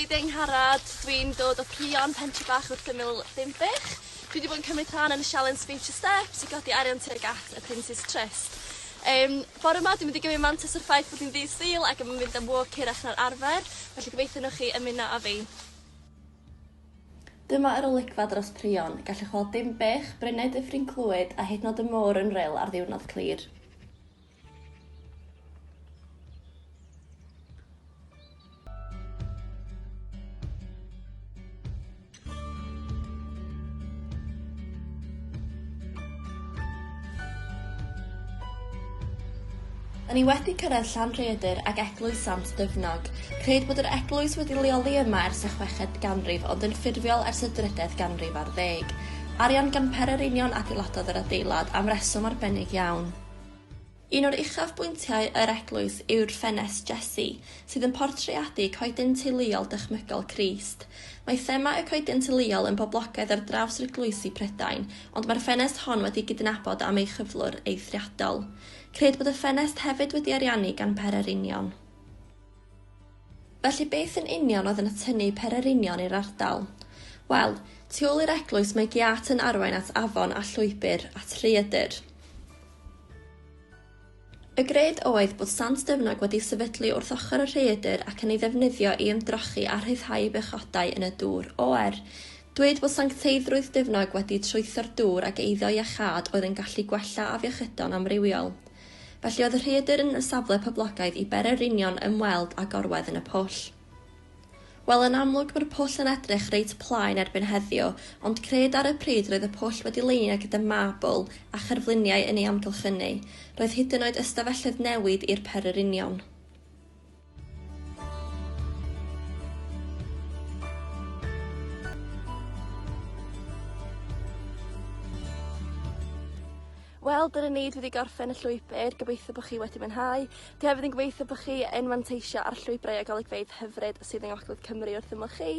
fi Deng Harad, dwi'n dod o Prion, pentre bach wrth ymyl Dimbych. Dwi wedi bod yn cymryd rhan yn y Challenge Future Steps i godi arian tuag at y Prince's Trust. Bore yma dwi'n mynd i gymryd mantais o'r ffaith bod hi'n ddydd Sul ac yn mynd am walk hirach na'r arfer, felly gobeithio nhw chi ymuno â fi. Dyma yr olygfa dros Prion. Gallwch weld Dimbych, Bryned y Ffrin Clwyd a hyd yn oed y môr yn ril ar ddiwrnod clir. Da ni wedi cyrraedd Llanrhaeadr ac Eglwys Sant Dyfnog. Creid bod yr eglwys wedi leoli yma ers y 6eg ganrif, ond yn ffurfiol ers y 3eg ganrif ar 10. Arian gan Pererinion adeiladodd yr adeilad am reswm arbennig iawn. Un o'r uchafbwyntiau yr eglwys yw'r ffenest Jessi, sydd yn portreadu coeden teuluol dychmygol Crist. Mae thema y coeden teuluol yn boblogaidd ar draws yr eglwysi Prydain, ond mae'r ffenest hon wedi gydnabod am ei chyflwr eithriadol. Creid bod y ffenest hefyd wedi ariannu gan Pererinion. Felly beth yn union oedd yn atynu Pererinion i'r ardal? Wel, tu ôl i'r eglwys mae giat yn arwain at afon a llwybr at Rhaeadr. Y gred oedd bod Sant Dyfnog wedi sefydlu wrth ochr y Rhaeadr ac yn ei ddefnyddio i ymdrochi a rhyddhau bechodau yn y dŵr oer. Dweud bod sancteiddrwydd Dyfnog wedi trwytho'r dŵr ac eiddo iachad oedd yn gallu gwella afiechydon amrywiol. Felly oedd y Rhaeadr yn y safle poblogaidd i Bererinion ymweld â gorwedd yn y pwll. Wel, yn amlwg mae'r pwll yn edrych reit plaen erbyn heddiw, ond cred ar y pryd roedd y pwll wedi leinio gyda mabl a cherfluniau yn ei amgylchynu. Roedd hyd yn oed ystafelloedd newid i'r Pererinion. Wel, dyna ni, dwi wedi gorffen y llwybr, gobeithio bod chi wedi mwynhau. Dwi hefyd yn gobeithio bod chi yn manteisio ar llwybrau a golygfeydd hyfryd sydd yng Ngogledd Cymru wrth ymyl chi.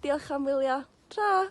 Diolch am wylio. Tara!